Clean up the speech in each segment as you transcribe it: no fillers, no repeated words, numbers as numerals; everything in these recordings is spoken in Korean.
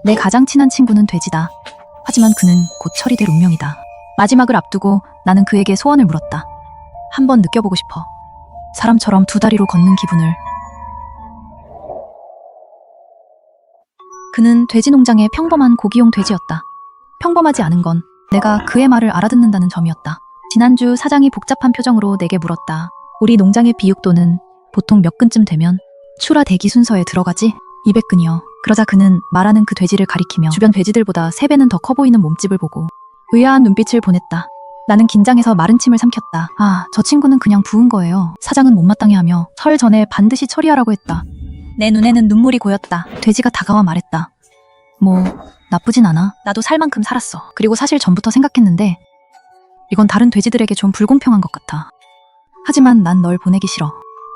내 가장 친한 친구는 돼지다. 하지만 그는 곧 처리될 운명이다. 마지막을 앞두고 나는 그에게 소원을 물었다. 한번 느껴보고 싶어. 사람처럼 두 다리로 걷는 기분을. 그는 돼지 농장의 평범한 고기용 돼지였다. 평범하지 않은 건 내가 그의 말을 알아듣는다는 점이었다. 지난주 사장이 복잡한 표정으로 내게 물었다. 우리 농장의 비육도는 보통 몇 근쯤 되면 출하 대기 순서에 들어가지? 200근이요. 그러자 그는 말하는 그 돼지를 가리키며 주변 돼지들보다 3배는 더 커 보이는 몸집을 보고 의아한 눈빛을 보냈다. 나는 긴장해서 마른 침을 삼켰다. 아, 저 친구는 그냥 부은 거예요. 사장은 못마땅해하며 설 전에 반드시 처리하라고 했다. 내 눈에는 눈물이 고였다. 돼지가 다가와 말했다. 뭐 나쁘진 않아. 나도 살 만큼 살았어. 그리고 사실 전부터 생각했는데 이건 다른 돼지들에게 좀 불공평한 것 같아. 하지만 난 널 보내기 싫어.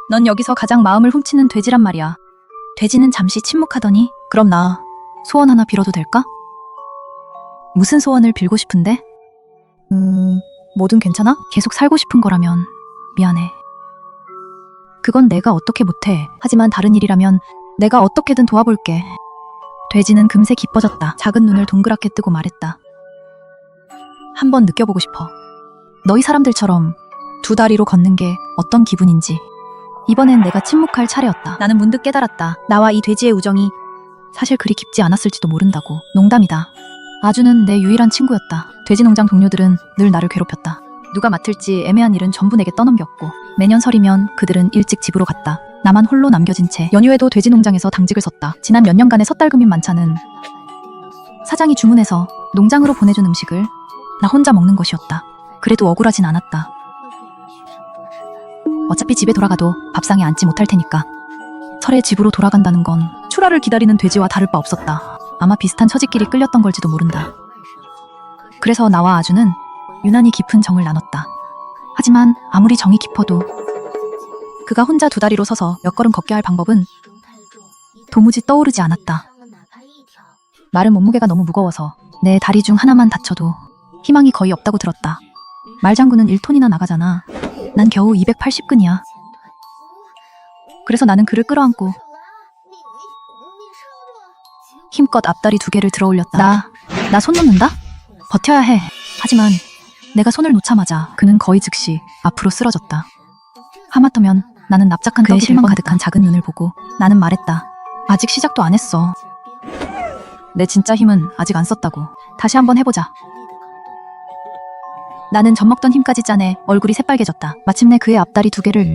넌 여기서 가장 마음을 훔치는 돼지란 말이야. 돼지는 잠시 침묵하더니 그럼 나 소원 하나 빌어도 될까? 무슨 소원을 빌고 싶은데? 뭐든 괜찮아? 계속 살고 싶은 거라면 미안해. 그건 내가 어떻게 못해. 하지만 다른 일이라면 내가 어떻게든 도와볼게. 돼지는 금세 기뻐졌다. 작은 눈을 동그랗게 뜨고 말했다. 한번 느껴보고 싶어. 너희 사람들처럼 두 다리로 걷는 게 어떤 기분인지. 이번엔 내가 침묵할 차례였다. 나는 문득 깨달았다. 나와 이 돼지의 우정이 사실 그리 깊지 않았을지도 모른다고. 농담이다. 아주는 내 유일한 친구였다. 돼지 농장 동료들은 늘 나를 괴롭혔다. 누가 맡을지 애매한 일은 전부 내게 떠넘겼고 매년 설이면 그들은 일찍 집으로 갔다. 나만 홀로 남겨진 채 연휴에도 돼지 농장에서 당직을 섰다. 지난 몇 년간의 섣달금인 만찬은 사장이 주문해서 농장으로 보내준 음식을 나 혼자 먹는 것이었다. 그래도 억울하진 않았다. 어차피 집에 돌아가도 밥상에 앉지 못할 테니까. 설에 집으로 돌아간다는 건 출하를 기다리는 돼지와 다를 바 없었다. 아마 비슷한 처지끼리 끌렸던 걸지도 모른다. 그래서 나와 아주는 유난히 깊은 정을 나눴다. 하지만 아무리 정이 깊어도 그가 혼자 두 다리로 서서 몇 걸음 걷게 할 방법은 도무지 떠오르지 않았다. 마른 몸무게가 너무 무거워서 내 다리 중 하나만 다쳐도 희망이 거의 없다고 들었다. 말장구는 1톤이나 나가잖아. 난 겨우 280근이야. 그래서 나는 그를 끌어안고 힘껏 앞다리 2개를 들어 올렸다. 나 손 놓는다? 버텨야 해. 하지만 내가 손을 놓자마자 그는 거의 즉시 앞으로 쓰러졌다. 하마터면 나는 납작한 그의 실망 가득한 작은 눈을 보고 나는 말했다. 아직 시작도 안 했어. 내 진짜 힘은 아직 안 썼다고. 다시 한번 해보자. 나는 젖먹던 힘까지 짜내 얼굴이 새빨개졌다. 마침내 그의 앞다리 2개를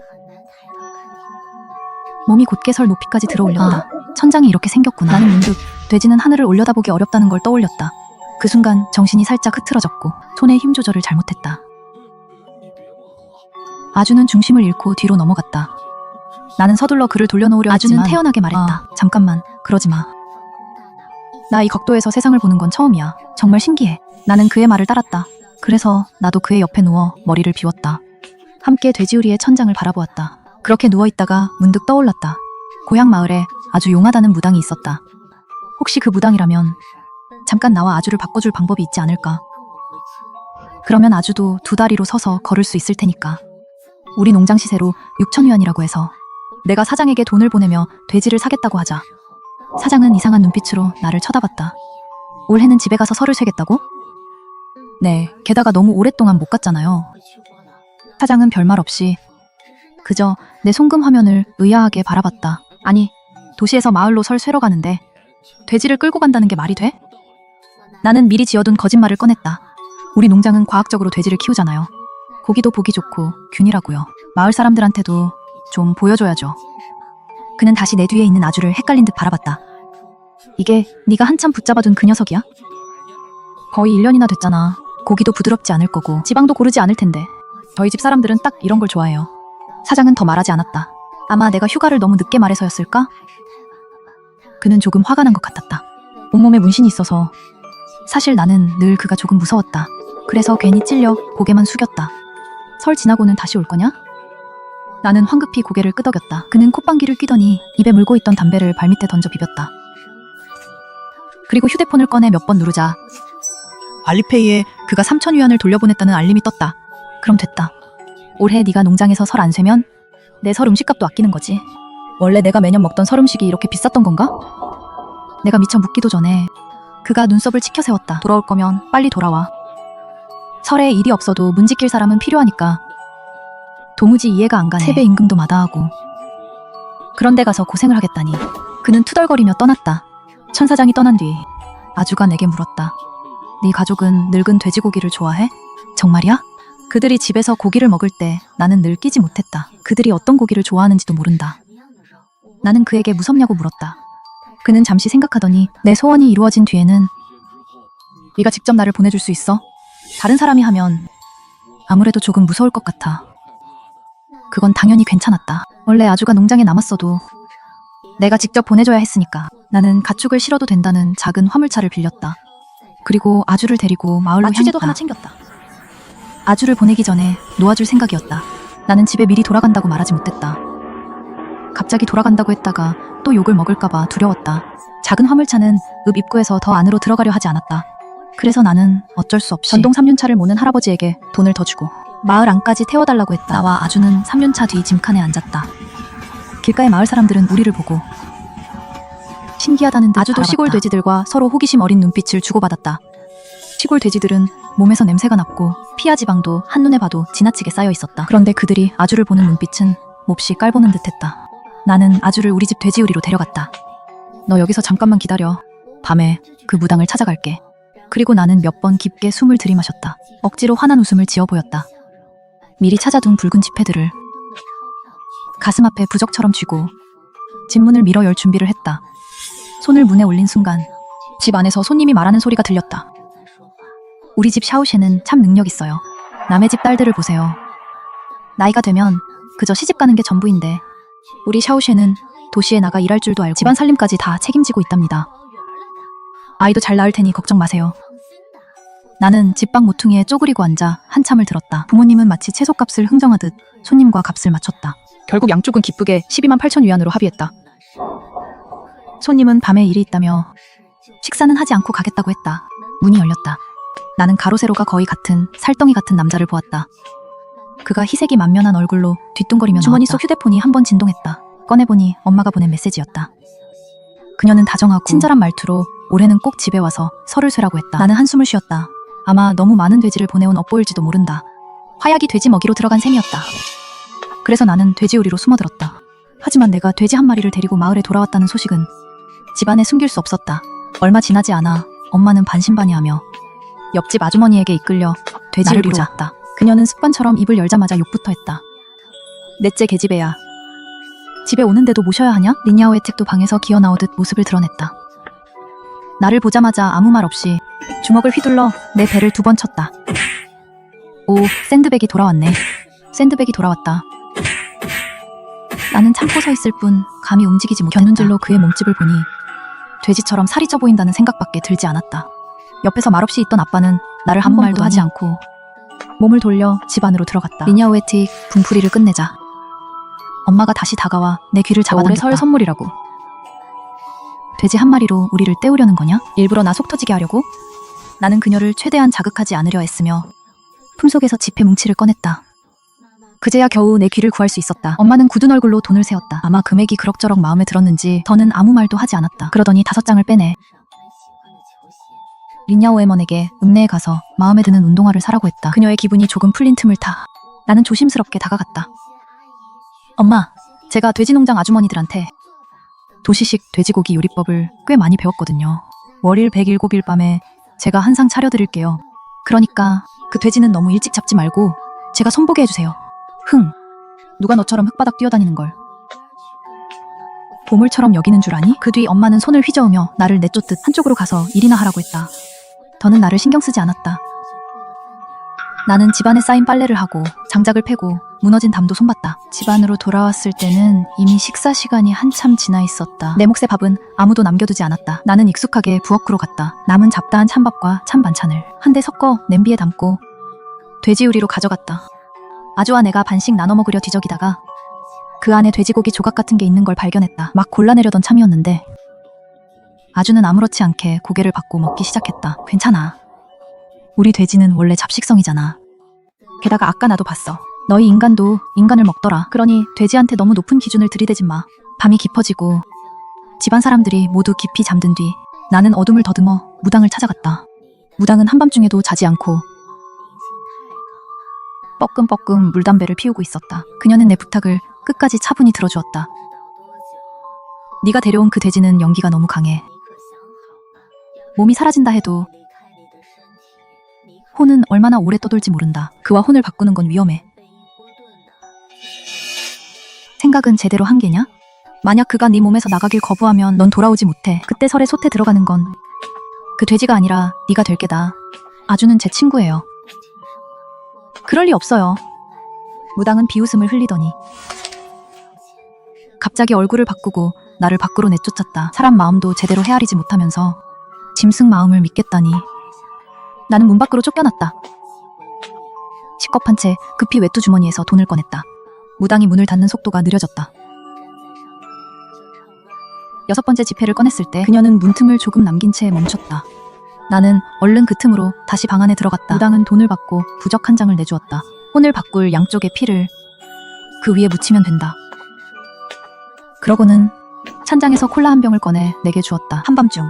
몸이 곧게 설 높이까지 들어 올렸다. 천장이 이렇게 생겼구나. 나는 문득 돼지는 하늘을 올려다보기 어렵다는 걸 떠올렸다. 그 순간 정신이 살짝 흐트러졌고 손의 힘 조절을 잘못했다. 아주는 중심을 잃고 뒤로 넘어갔다. 나는 서둘러 그를 돌려놓으려 했지만 아주는 태연하게 말했다. 잠깐만, 그러지 마. 나 이 각도에서 세상을 보는 건 처음이야. 정말 신기해. 나는 그의 말을 따랐다. 그래서 나도 그의 옆에 누워 머리를 비웠다. 함께 돼지우리의 천장을 바라보았다. 그렇게 누워있다가 문득 떠올랐다. 고향 마을에 아주 용하다는 무당이 있었다. 혹시 그 무당이라면 잠깐 나와 아주를 바꿔줄 방법이 있지 않을까? 그러면 아주도 두 다리로 서서 걸을 수 있을 테니까. 우리 농장 시세로 6,000위안이라고 해서 내가 사장에게 돈을 보내며 돼지를 사겠다고 하자. 사장은 이상한 눈빛으로 나를 쳐다봤다. 올해는 집에 가서 설을 쇠겠다고? 네, 게다가 너무 오랫동안 못 갔잖아요. 사장은 별말 없이 그저 내 송금 화면을 의아하게 바라봤다. 아니, 도시에서 마을로 설 쇠러 가는데 돼지를 끌고 간다는 게 말이 돼? 나는 미리 지어둔 거짓말을 꺼냈다. 우리 농장은 과학적으로 돼지를 키우잖아요. 고기도 보기 좋고 균이라고요. 마을 사람들한테도 좀 보여줘야죠. 그는 다시 내 뒤에 있는 아주를 헷갈린 듯 바라봤다. 이게 네가 한참 붙잡아둔 그 녀석이야? 거의 1년이나 됐잖아. 고기도 부드럽지 않을 거고 지방도 고르지 않을 텐데. 저희 집 사람들은 딱 이런 걸 좋아해요. 사장은 더 말하지 않았다. 아마 내가 휴가를 너무 늦게 말해서였을까? 그는 조금 화가 난 것 같았다. 온몸에 문신이 있어서 사실 나는 늘 그가 조금 무서웠다. 그래서 괜히 찔려 고개만 숙였다. 설 지나고는 다시 올 거냐? 나는 황급히 고개를 끄덕였다. 그는 콧방귀를 뀌더니 입에 물고 있던 담배를 발밑에 던져 비볐다. 그리고 휴대폰을 꺼내 몇 번 누르자 알리페이에 그가 3,000위안을 돌려보냈다는 알림이 떴다. 그럼 됐다. 올해 네가 농장에서 설 안 쇠면 내 설 음식값도 아끼는 거지. 원래 내가 매년 먹던 설 음식이 이렇게 비쌌던 건가? 내가 미처 묻기도 전에 그가 눈썹을 치켜 세웠다. 돌아올 거면 빨리 돌아와. 설에 일이 없어도 문 지킬 사람은 필요하니까. 도무지 이해가 안 가네. 세배 임금도 마다하고. 그런데 가서 고생을 하겠다니. 그는 투덜거리며 떠났다. 천사장이 떠난 뒤 아주가 내게 물었다. 네 가족은 늙은 돼지고기를 좋아해? 정말이야? 그들이 집에서 고기를 먹을 때 나는 늘 끼지 못했다. 그들이 어떤 고기를 좋아하는지도 모른다. 나는 그에게 무섭냐고 물었다. 그는 잠시 생각하더니 내 소원이 이루어진 뒤에는 네가 직접 나를 보내줄 수 있어? 다른 사람이 하면 아무래도 조금 무서울 것 같아. 그건 당연히 괜찮았다. 원래 아주가 농장에 남았어도 내가 직접 보내줘야 했으니까. 나는 가축을 실어도 된다는 작은 화물차를 빌렸다. 그리고 아주를 데리고 마을로 향했다. 마취제도 하나 챙겼다. 아주를 보내기 전에 놓아줄 생각이었다. 나는 집에 미리 돌아간다고 말하지 못했다. 갑자기 돌아간다고 했다가 또 욕을 먹을까봐 두려웠다. 작은 화물차는 읍 입구에서 더 안으로 들어가려 하지 않았다. 그래서 나는 어쩔 수 없이 전동 3륜차를 모는 할아버지에게 돈을 더 주고 마을 안까지 태워달라고 했다. 나와 아주는 3륜차 뒤 짐칸에 앉았다. 길가의 마을 사람들은 우리를 보고 신기하다는 듯 아주도 바라봤다. 시골 돼지들과 서로 호기심 어린 눈빛을 주고받았다. 시골 돼지들은 몸에서 냄새가 났고 피하 지방도 한눈에 봐도 지나치게 쌓여 있었다. 그런데 그들이 아주를 보는 눈빛은 몹시 깔보는 듯했다. 나는 아주를 우리 집 돼지우리로 데려갔다. 너 여기서 잠깐만 기다려. 밤에 그 무당을 찾아갈게. 그리고 나는 몇 번 깊게 숨을 들이마셨다. 억지로 환한 웃음을 지어 보였다. 미리 찾아둔 붉은 지폐들을 가슴 앞에 부적처럼 쥐고 집 문을 밀어 열 준비를 했다. 손을 문에 올린 순간 집 안에서 손님이 말하는 소리가 들렸다. 우리 집 샤오셰는 참 능력 있어요. 남의 집 딸들을 보세요. 나이가 되면 그저 시집 가는 게 전부인데 우리 샤오셰는 도시에 나가 일할 줄도 알고 집안 살림까지 다 책임지고 있답니다. 아이도 잘 낳을 테니 걱정 마세요. 나는 집밖 모퉁이에 쪼그리고 앉아 한참을 들었다. 부모님은 마치 채소값을 흥정하듯 손님과 값을 맞췄다. 결국 양쪽은 기쁘게 12만 8천 위안으로 합의했다. 손님은 밤에 일이 있다며 식사는 하지 않고 가겠다고 했다. 문이 열렸다. 나는 가로 세로가 거의 같은 살덩이 같은 남자를 보았다. 그가 희색이 만면한 얼굴로 뒤뚱거리며 주머니 속 휴대폰이 한 번 진동했다. 꺼내보니 엄마가 보낸 메시지였다. 그녀는 다정하고 친절한 말투로 올해는 꼭 집에 와서 설을 쇠라고 했다. 나는 한숨을 쉬었다. 아마 너무 많은 돼지를 보내온 업보일지도 모른다. 화약이 돼지 먹이로 들어간 셈이었다. 그래서 나는 돼지우리로 숨어들었다. 하지만 내가 돼지 한 마리를 데리고 마을에 돌아왔다는 소식은 집안에 숨길 수 없었다. 얼마 지나지 않아 엄마는 반신반의하며 옆집 아주머니에게 이끌려 돼지우리로 왔다. 그녀는 습관처럼 입을 열자마자 욕부터 했다. 넷째 계집애야. 집에 오는데도 모셔야 하냐? 리냐오의 책도 방에서 기어나오듯 모습을 드러냈다. 나를 보자마자 아무 말 없이 주먹을 휘둘러 내 배를 2번 쳤다. 오, 샌드백이 돌아왔네. 샌드백이 돌아왔다. 나는 참고 서 있을 뿐 감히 움직이지 못했다. 곁눈질로 그의 몸집을 보니 돼지처럼 살이 쪄 보인다는 생각밖에 들지 않았다. 옆에서 말없이 있던 아빠는 나를 한 말도 하지 않고 몸을 돌려 집 안으로 들어갔다. 리냐오의 틱 분풀이를 끝내자 엄마가 다시 다가와 내 귀를 잡아당겼다. 올해 설 선물이라고. 돼지 한 마리로 우리를 때우려는 거냐? 일부러 나 속 터지게 하려고? 나는 그녀를 최대한 자극하지 않으려 애쓰며 품속에서 지폐 뭉치를 꺼냈다. 그제야 겨우 내 귀를 구할 수 있었다. 엄마는 굳은 얼굴로 돈을 세었다. 아마 금액이 그럭저럭 마음에 들었는지 더는 아무 말도 하지 않았다. 그러더니 5장을 빼내. 린야오 에먼에게 읍내에 가서 마음에 드는 운동화를 사라고 했다. 그녀의 기분이 조금 풀린 틈을 타 나는 조심스럽게 다가갔다. 엄마, 제가 돼지농장 아주머니들한테 도시식 돼지고기 요리법을 꽤 많이 배웠거든요. 월일 107일 밤에 제가 한 상 차려드릴게요. 그러니까 그 돼지는 너무 일찍 잡지 말고 제가 손보게 해주세요. 흥, 누가 너처럼 흙바닥 뛰어다니는 걸 보물처럼 여기는 줄 아니? 그 뒤 엄마는 손을 휘저으며 나를 내쫓듯 한쪽으로 가서 일이나 하라고 했다. 더는 나를 신경 쓰지 않았다. 나는 집안에 쌓인 빨래를 하고 장작을 패고 무너진 담도 손봤다. 집 안으로 돌아왔을 때는 이미 식사 시간이 한참 지나 있었다. 내 몫의 밥은 아무도 남겨두지 않았다. 나는 익숙하게 부엌으로 갔다. 남은 잡다한 찬밥과 찬반찬을 한데 섞어 냄비에 담고 돼지우리로 가져갔다. 아주와 내가 반씩 나눠 먹으려 뒤적이다가 그 안에 돼지고기 조각 같은 게 있는 걸 발견했다. 막 골라내려던 참이었는데 아주는 아무렇지 않게 고개를 받고 먹기 시작했다. 괜찮아. 우리 돼지는 원래 잡식성이잖아. 게다가 아까 나도 봤어. 너희 인간도 인간을 먹더라. 그러니 돼지한테 너무 높은 기준을 들이대지 마. 밤이 깊어지고 집안 사람들이 모두 깊이 잠든 뒤 나는 어둠을 더듬어 무당을 찾아갔다. 무당은 한밤중에도 자지 않고 뻐끔뻐끔 물담배를 피우고 있었다. 그녀는 내 부탁을 끝까지 차분히 들어주었다. 네가 데려온 그 돼지는 연기가 너무 강해. 몸이 사라진다 해도 혼은 얼마나 오래 떠돌지 모른다. 그와 혼을 바꾸는 건 위험해. 생각은 제대로 한 게냐? 만약 그가 네 몸에서 나가길 거부하면 넌 돌아오지 못해. 그때 설에 솥에 들어가는 건 그 돼지가 아니라 네가 될 게다. 아주는 제 친구예요. 그럴 리 없어요. 무당은 비웃음을 흘리더니 갑자기 얼굴을 바꾸고 나를 밖으로 내쫓았다. 사람 마음도 제대로 헤아리지 못하면서 짐승 마음을 믿겠다니. 나는 문 밖으로 쫓겨났다. 시겁한 채 급히 외투 주머니에서 돈을 꺼냈다. 무당이 문을 닫는 속도가 느려졌다. 6번째 지폐를 꺼냈을 때 그녀는 문틈을 조금 남긴 채 멈췄다. 나는 얼른 그 틈으로 다시 방 안에 들어갔다. 무당은 돈을 받고 부적 한 장을 내주었다. 혼을 바꿀 양쪽의 피를 그 위에 묻히면 된다. 그러고는 찬장에서 콜라 한 병을 꺼내 내게 주었다. 한밤중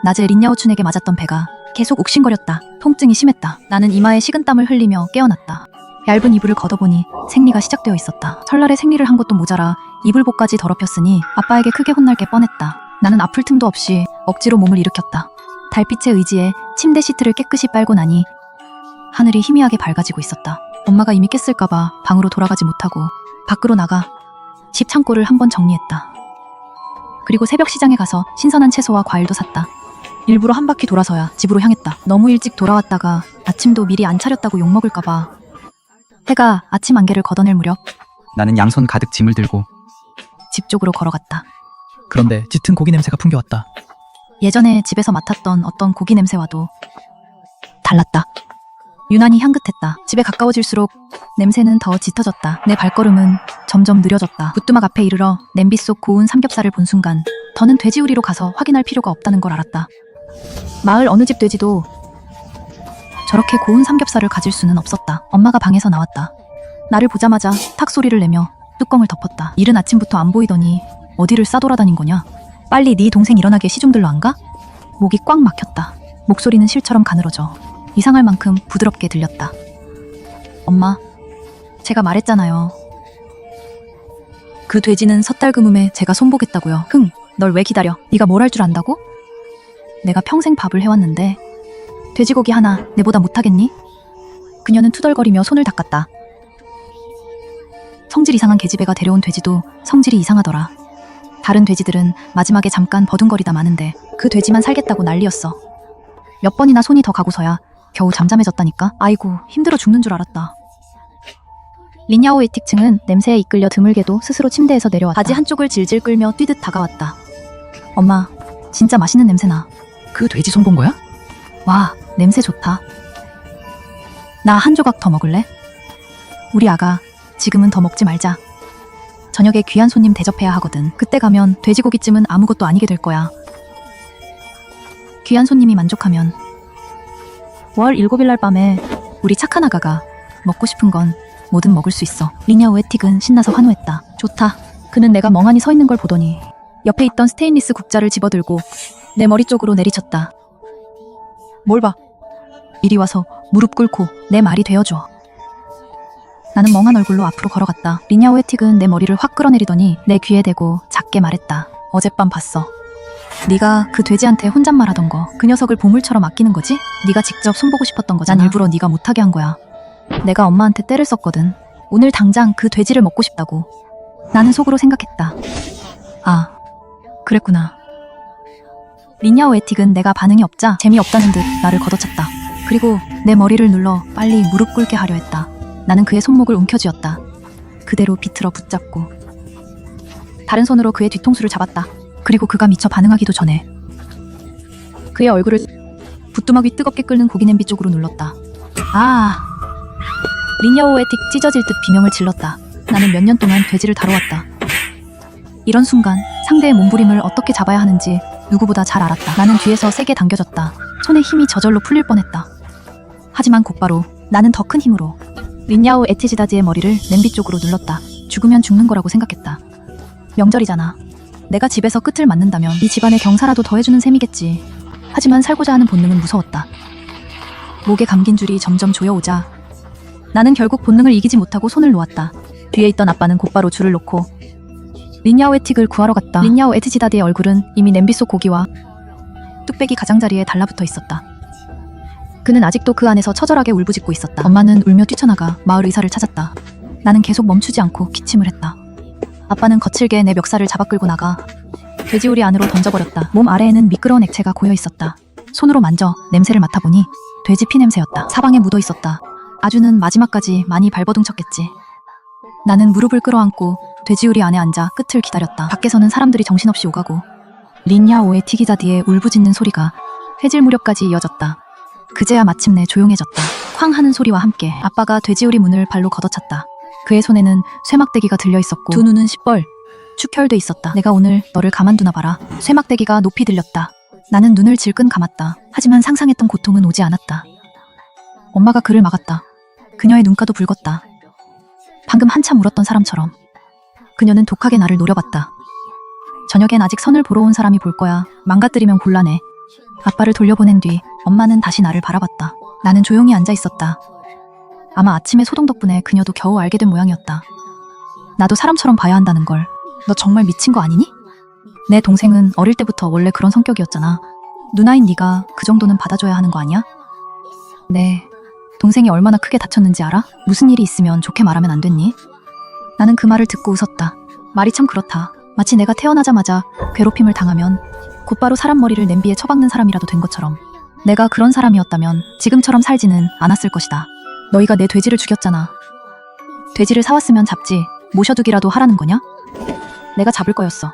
낮에 린야오춘에게 맞았던 배가 계속 욱신거렸다. 통증이 심했다. 나는 이마에 식은땀을 흘리며 깨어났다. 얇은 이불을 걷어보니 생리가 시작되어 있었다. 설날에 생리를 한 것도 모자라 이불복까지 더럽혔으니 아빠에게 크게 혼날 게 뻔했다. 나는 아플 틈도 없이 억지로 몸을 일으켰다. 달빛에 의지해 침대 시트를 깨끗이 빨고 나니 하늘이 희미하게 밝아지고 있었다. 엄마가 이미 깼을까봐 방으로 돌아가지 못하고 밖으로 나가 집 창고를 한번 정리했다. 그리고 새벽 시장에 가서 신선한 채소와 과일도 샀다. 일부러 한 바퀴 돌아서야 집으로 향했다. 너무 일찍 돌아왔다가 아침도 미리 안 차렸다고 욕먹을까봐. 해가 아침 안개를 걷어낼 무렵 나는 양손 가득 짐을 들고 집 쪽으로 걸어갔다. 그런데 짙은 고기 냄새가 풍겨왔다. 예전에 집에서 맡았던 어떤 고기 냄새와도 달랐다. 유난히 향긋했다. 집에 가까워질수록 냄새는 더 짙어졌다. 내 발걸음은 점점 느려졌다. 부뚜막 앞에 이르러 냄비 속 고운 삼겹살을 본 순간 더는 돼지우리로 가서 확인할 필요가 없다는 걸 알았다. 마을 어느 집 돼지도 저렇게 고운 삼겹살을 가질 수는 없었다. 엄마가 방에서 나왔다. 나를 보자마자 탁 소리를 내며 뚜껑을 덮었다. 이른 아침부터 안 보이더니 어디를 싸돌아다닌 거냐? 빨리 네 동생 일어나게 시중들로 안 가? 목이 꽉 막혔다. 목소리는 실처럼 가늘어져 이상할 만큼 부드럽게 들렸다. 엄마, 제가 말했잖아요. 그 돼지는 섣달그음에 제가 손보겠다고요. 흥, 널 왜 기다려? 네가 뭘 할 줄 안다고? 내가 평생 밥을 해왔는데 돼지고기 하나 내보다 못하겠니? 그녀는 투덜거리며 손을 닦았다. 성질 이상한 계집애가 데려온 돼지도 성질이 이상하더라. 다른 돼지들은 마지막에 잠깐 버둥거리다 마는데 그 돼지만 살겠다고 난리였어. 몇 번이나 손이 더 가고서야 겨우 잠잠해졌다니까. 아이고, 힘들어 죽는 줄 알았다. 린야오 에틱층은 냄새에 이끌려 드물게도 스스로 침대에서 내려왔다. 바지 한쪽을 질질 끌며 뛰듯 다가왔다. 엄마, 진짜 맛있는 냄새나. 그 돼지 손 본 거야? 와, 냄새 좋다. 나 한 조각 더 먹을래? 우리 아가, 지금은 더 먹지 말자. 저녁에 귀한 손님 대접해야 하거든. 그때 가면 돼지고기찜은 아무것도 아니게 될 거야. 귀한 손님이 만족하면 월 7일 날 밤에 우리 착한 아가가 먹고 싶은 건 뭐든 먹을 수 있어. 리냐오 에틱은 신나서 환호했다. 좋다. 그는 내가 멍하니 서 있는 걸 보더니 옆에 있던 스테인리스 국자를 집어들고 내 머리 쪽으로 내리쳤다. 뭘 봐. 이리 와서 무릎 꿇고 내 말이 되어줘. 나는 멍한 얼굴로 앞으로 걸어갔다. 리냐오 에틱은 내 머리를 확 끌어내리더니 내 귀에 대고 작게 말했다. 어젯밤 봤어. 네가 그 돼지한테 혼잣말 하던 거. 그 녀석을 보물처럼 아끼는 거지? 네가 직접 손보고 싶었던 거잖아. 난 일부러 네가 못하게 한 거야. 내가 엄마한테 때를 썼거든. 오늘 당장 그 돼지를 먹고 싶다고. 나는 속으로 생각했다. 아, 그랬구나. 리냐오 에틱은 내가 반응이 없자 재미없다는 듯 나를 걷어찼다. 그리고 내 머리를 눌러 빨리 무릎 꿇게 하려 했다. 나는 그의 손목을 움켜쥐었다. 그대로 비틀어 붙잡고 다른 손으로 그의 뒤통수를 잡았다. 그리고 그가 미처 반응하기도 전에 그의 얼굴을 부뚜막이 뜨겁게 끓는 고기 냄비 쪽으로 눌렀다. 아, 리냐오 에틱 찢어질 듯 비명을 질렀다. 나는 몇 년 동안 돼지를 다뤄왔다. 이런 순간 상대의 몸부림을 어떻게 잡아야 하는지 누구보다 잘 알았다. 나는 뒤에서 세게 당겨졌다. 손에 힘이 저절로 풀릴 뻔했다. 하지만 곧바로 나는 더 큰 힘으로 린야오 에티지다지의 머리를 냄비 쪽으로 눌렀다. 죽으면 죽는 거라고 생각했다. 명절이잖아. 내가 집에서 끝을 맞는다면 이 집안의 경사라도 더해주는 셈이겠지. 하지만 살고자 하는 본능은 무서웠다. 목에 감긴 줄이 점점 조여오자 나는 결국 본능을 이기지 못하고 손을 놓았다. 뒤에 있던 아빠는 곧바로 줄을 놓고 린야오 에틱을 구하러 갔다. 린야오 에티지다드의 얼굴은 이미 냄비 속 고기와 뚝배기 가장자리에 달라붙어 있었다. 그는 아직도 그 안에서 처절하게 울부짖고 있었다. 엄마는 울며 뛰쳐나가 마을 의사를 찾았다. 나는 계속 멈추지 않고 기침을 했다. 아빠는 거칠게 내 멱살을 잡아 끌고 나가 돼지우리 안으로 던져버렸다. 몸 아래에는 미끄러운 액체가 고여 있었다. 손으로 만져 냄새를 맡아보니 돼지 피 냄새였다. 사방에 묻어 있었다. 아주는 마지막까지 많이 발버둥쳤겠지. 나는 무릎을 끌어안고 돼지우리 안에 앉아 끝을 기다렸다. 밖에서는 사람들이 정신없이 오가고 린야오의 튀기자디의 울부짖는 소리가 해질 무렵까지 이어졌다. 그제야 마침내 조용해졌다. 쾅 하는 소리와 함께 아빠가 돼지우리 문을 발로 걷어찼다. 그의 손에는 쇠막대기가 들려있었고 두 눈은 시뻘 축혈돼 있었다. 내가 오늘 너를 가만두나 봐라. 쇠막대기가 높이 들렸다. 나는 눈을 질끈 감았다. 하지만 상상했던 고통은 오지 않았다. 엄마가 그를 막았다. 그녀의 눈가도 붉었다. 방금 한참 울었던 사람처럼. 그녀는 독하게 나를 노려봤다. 저녁엔 아직 선을 보러 온 사람이 볼 거야. 망가뜨리면 곤란해. 아빠를 돌려보낸 뒤 엄마는 다시 나를 바라봤다. 나는 조용히 앉아 있었다. 아마 아침의 소동 덕분에 그녀도 겨우 알게 된 모양이었다. 나도 사람처럼 봐야 한다는 걸. 너 정말 미친 거 아니니? 내 동생은 어릴 때부터 원래 그런 성격이었잖아. 누나인 네가 그 정도는 받아줘야 하는 거 아니야? 네. 동생이 얼마나 크게 다쳤는지 알아? 무슨 일이 있으면 좋게 말하면 안 됐니? 나는 그 말을 듣고 웃었다. 말이 참 그렇다. 마치 내가 태어나자마자 괴롭힘을 당하면 곧바로 사람 머리를 냄비에 처박는 사람이라도 된 것처럼. 내가 그런 사람이었다면 지금처럼 살지는 않았을 것이다. 너희가 내 돼지를 죽였잖아. 돼지를 사왔으면 잡지, 모셔두기라도 하라는 거냐? 내가 잡을 거였어.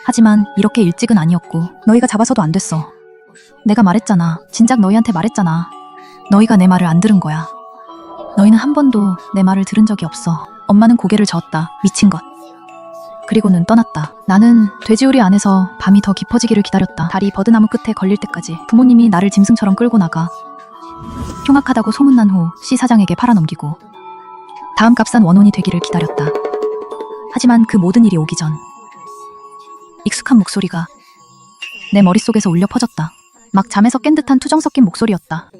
하지만 이렇게 일찍은 아니었고 너희가 잡아서도 안 됐어. 내가 말했잖아. 진작 너희한테 말했잖아. 너희가 내 말을 안 들은 거야. 너희는 한 번도 내 말을 들은 적이 없어. 엄마는 고개를 저었다. 미친 것. 그리고는 떠났다. 나는 돼지우리 안에서 밤이 더 깊어지기를 기다렸다. 다리 버드나무 끝에 걸릴 때까지. 부모님이 나를 짐승처럼 끌고 나가 흉악하다고 소문난 후 C 사장에게 팔아넘기고 다음 값싼 원혼이 되기를 기다렸다. 하지만 그 모든 일이 오기 전 익숙한 목소리가 내 머릿속에서 울려 퍼졌다. 막 잠에서 깬 듯한 투정 섞인 목소리였다.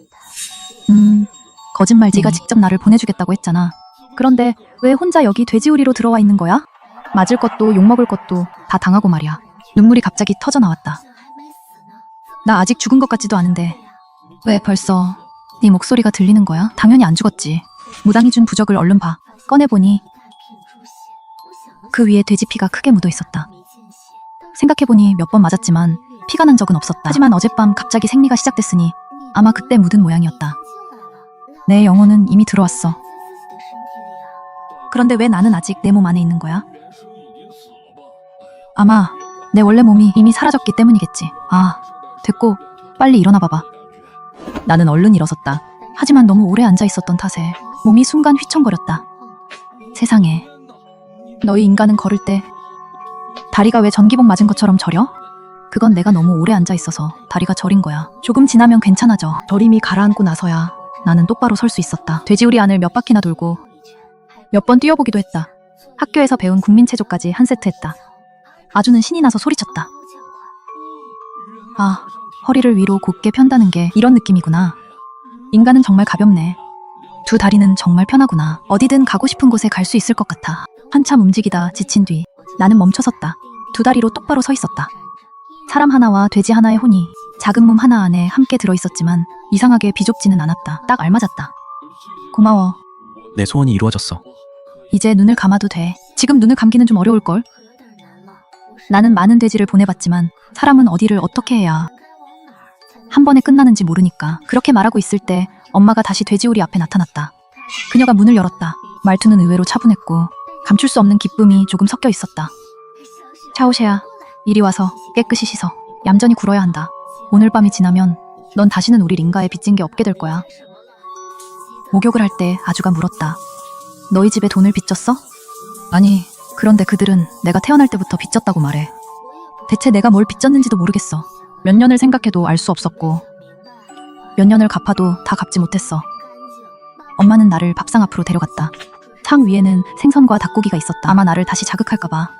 거짓말쟁이. 네가 직접 나를 보내주겠다고 했잖아. 그런데 왜 혼자 여기 돼지우리로 들어와 있는 거야? 맞을 것도 욕먹을 것도 다 당하고 말이야. 눈물이 갑자기 터져 나왔다. 나 아직 죽은 것 같지도 않은데 왜 벌써 네 목소리가 들리는 거야? 당연히 안 죽었지. 무당이 준 부적을 얼른 봐. 꺼내보니 그 위에 돼지피가 크게 묻어 있었다. 생각해보니 몇 번 맞았지만 피가 난 적은 없었다. 하지만 어젯밤 갑자기 생리가 시작됐으니 아마 그때 묻은 모양이었다. 내 영혼은 이미 들어왔어. 그런데 왜 나는 아직 내 몸 안에 있는 거야? 아마 내 원래 몸이 이미 사라졌기 때문이겠지. 아, 됐고 빨리 일어나 봐봐. 나는 얼른 일어섰다. 하지만 너무 오래 앉아 있었던 탓에 몸이 순간 휘청거렸다. 세상에, 너희 인간은 걸을 때 다리가 왜 전기복 맞은 것처럼 저려? 그건 내가 너무 오래 앉아 있어서 다리가 저린 거야. 조금 지나면 괜찮아져. 저림이 가라앉고 나서야 나는 똑바로 설 수 있었다. 돼지우리 안을 몇 바퀴나 돌고 몇 번 뛰어보기도 했다. 학교에서 배운 국민체조까지 한 세트 했다. 아주는 신이 나서 소리쳤다. 아, 허리를 위로 곧게 편다는 게 이런 느낌이구나. 인간은 정말 가볍네. 두 다리는 정말 편하구나. 어디든 가고 싶은 곳에 갈 수 있을 것 같아. 한참 움직이다 지친 뒤 나는 멈춰섰다. 두 다리로 똑바로 서 있었다. 사람 하나와 돼지 하나의 혼이 작은 몸 하나 안에 함께 들어있었지만 이상하게 비좁지는 않았다. 딱 알맞았다. 고마워. 내 소원이 이루어졌어. 이제 눈을 감아도 돼. 지금 눈을 감기는 좀 어려울걸? 나는 많은 돼지를 보내봤지만 사람은 어디를 어떻게 해야 한 번에 끝나는지 모르니까. 그렇게 말하고 있을 때 엄마가 다시 돼지우리 앞에 나타났다. 그녀가 문을 열었다. 말투는 의외로 차분했고 감출 수 없는 기쁨이 조금 섞여 있었다. 샤오쉐야, 이리 와서 깨끗이 씻어. 얌전히 굴어야 한다. 오늘 밤이 지나면 넌 다시는 우리 링가에 빚진 게 없게 될 거야. 목욕을 할 때 아주가 물었다. 너희 집에 돈을 빚졌어? 아니, 그런데 그들은 내가 태어날 때부터 빚졌다고 말해. 대체 내가 뭘 빚졌는지도 모르겠어. 몇 년을 생각해도 알 수 없었고 몇 년을 갚아도 다 갚지 못했어. 엄마는 나를 밥상 앞으로 데려갔다. 상 위에는 생선과 닭고기가 있었다. 아마 나를 다시 자극할까봐.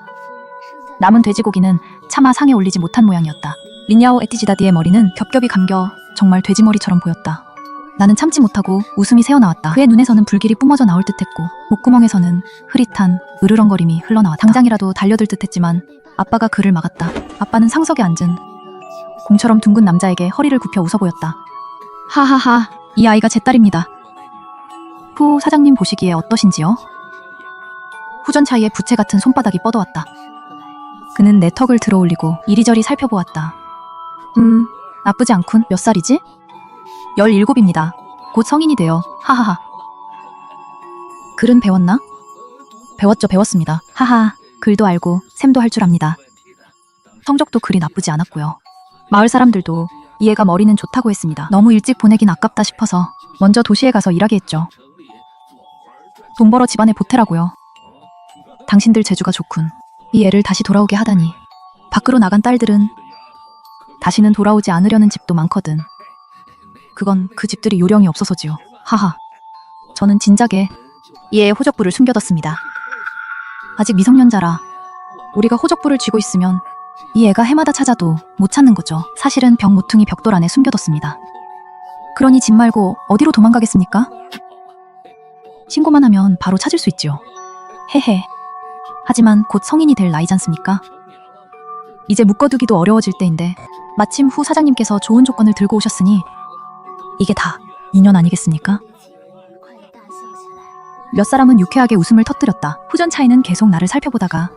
남은 돼지고기는 차마 상에 올리지 못한 모양이었다. 린야오 에티지다디의 머리는 겹겹이 감겨 정말 돼지머리처럼 보였다. 나는 참지 못하고 웃음이 새어나왔다. 그의 눈에서는 불길이 뿜어져 나올 듯했고 목구멍에서는 흐릿한 으르렁거림이 흘러나왔다. 당장이라도 달려들 듯했지만 아빠가 그를 막았다. 아빠는 상석에 앉은 공처럼 둥근 남자에게 허리를 굽혀 웃어 보였다. 하하하, 이 아이가 제 딸입니다. 후 사장님 보시기에 어떠신지요? 후전 차이에 부채 같은 손바닥이 뻗어왔다. 그는 내 턱을 들어 올리고 이리저리 살펴보았다. 나쁘지 않군. 몇 살이지? 17입니다. 곧 성인이 되어. 하하하. 글은 배웠나? 배웠죠. 배웠습니다. 하하. 글도 알고 셈도 할 줄 압니다. 성적도 그리 나쁘지 않았고요. 마을 사람들도 이 애가 머리는 좋다고 했습니다. 너무 일찍 보내긴 아깝다 싶어서 먼저 도시에 가서 일하게 했죠. 돈 벌어 집안에 보태라고요. 당신들 재주가 좋군. 이 애를 다시 돌아오게 하다니. 밖으로 나간 딸들은 다시는 돌아오지 않으려는 집도 많거든. 그건 그 집들이 요령이 없어서지요. 하하. 저는 진작에 이 애의 호적부를 숨겨뒀습니다. 아직 미성년자라 우리가 호적부를 쥐고 있으면 이 애가 해마다 찾아도 못 찾는 거죠. 사실은 벽 모퉁이 벽돌 안에 숨겨뒀습니다. 그러니 집 말고 어디로 도망가겠습니까? 신고만 하면 바로 찾을 수 있죠. 헤헤. 하지만 곧 성인이 될 나이잖습니까? 이제 묶어두기도 어려워질 때인데 마침 후 사장님께서 좋은 조건을 들고 오셨으니 이게 다 인연 아니겠습니까? 몇 사람은 유쾌하게 웃음을 터뜨렸다. 후전 차이는 계속 나를 살펴보다가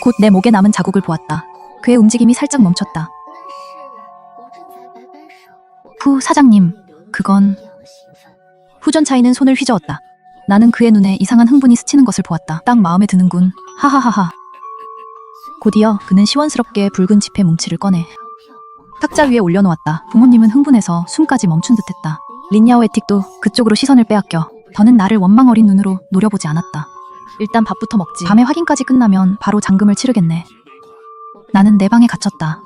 곧 내 목에 남은 자국을 보았다. 그의 움직임이 살짝 멈췄다. 후 사장님, 그건... 후전 차이는 손을 휘저었다. 나는 그의 눈에 이상한 흥분이 스치는 것을 보았다. 딱 마음에 드는군. 하하하하. 곧이어 그는 시원스럽게 붉은 지폐 뭉치를 꺼내 탁자 위에 올려놓았다. 부모님은 흥분해서 숨까지 멈춘 듯했다. 린야오 에틱도 그쪽으로 시선을 빼앗겨 더는 나를 원망 어린 눈으로 노려보지 않았다. 일단 밥부터 먹지. 밤에 확인까지 끝나면 바로 잠금을 치르겠네. 나는 내 방에 갇혔다.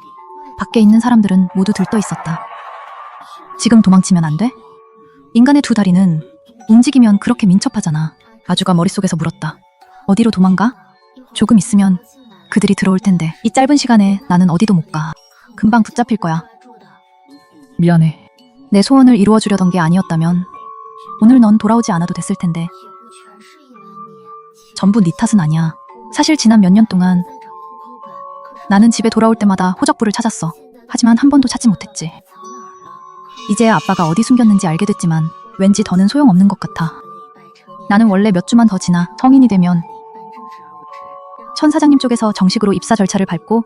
밖에 있는 사람들은 모두 들떠 있었다. 지금 도망치면 안 돼? 인간의 두 다리는 움직이면 그렇게 민첩하잖아. 아주가 머릿속에서 물었다. 어디로 도망가? 조금 있으면 그들이 들어올 텐데 이 짧은 시간에 나는 어디도 못 가. 금방 붙잡힐 거야. 미안해. 내 소원을 이루어주려던 게 아니었다면 오늘 넌 돌아오지 않아도 됐을 텐데. 전부 네 탓은 아니야. 사실 지난 몇 년 동안 나는 집에 돌아올 때마다 호적부를 찾았어. 하지만 한 번도 찾지 못했지. 이제야 아빠가 어디 숨겼는지 알게 됐지만 왠지 더는 소용없는 것 같아. 나는 원래 몇 주만 더 지나 성인이 되면 천 사장님 쪽에서 정식으로 입사 절차를 밟고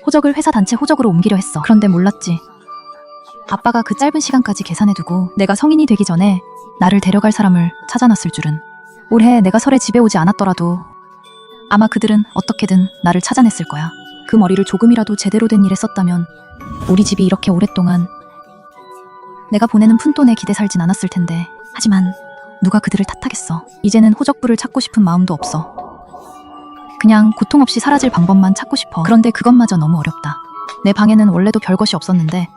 호적을 회사 단체 호적으로 옮기려 했어. 그런데 몰랐지. 아빠가 그 짧은 시간까지 계산해두고 내가 성인이 되기 전에 나를 데려갈 사람을 찾아놨을 줄은. 올해 내가 설에 집에 오지 않았더라도 아마 그들은 어떻게든 나를 찾아냈을 거야. 그 머리를 조금이라도 제대로 된 일에 썼다면 우리 집이 이렇게 오랫동안 내가 보내는 푼돈에 기대 살진 않았을 텐데. 하지만 누가 그들을 탓하겠어. 이제는 호적부를 찾고 싶은 마음도 없어. 그냥 고통 없이 사라질 방법만 찾고 싶어. 그런데 그것마저 너무 어렵다. 내 방에는 원래도 별것이 없었는데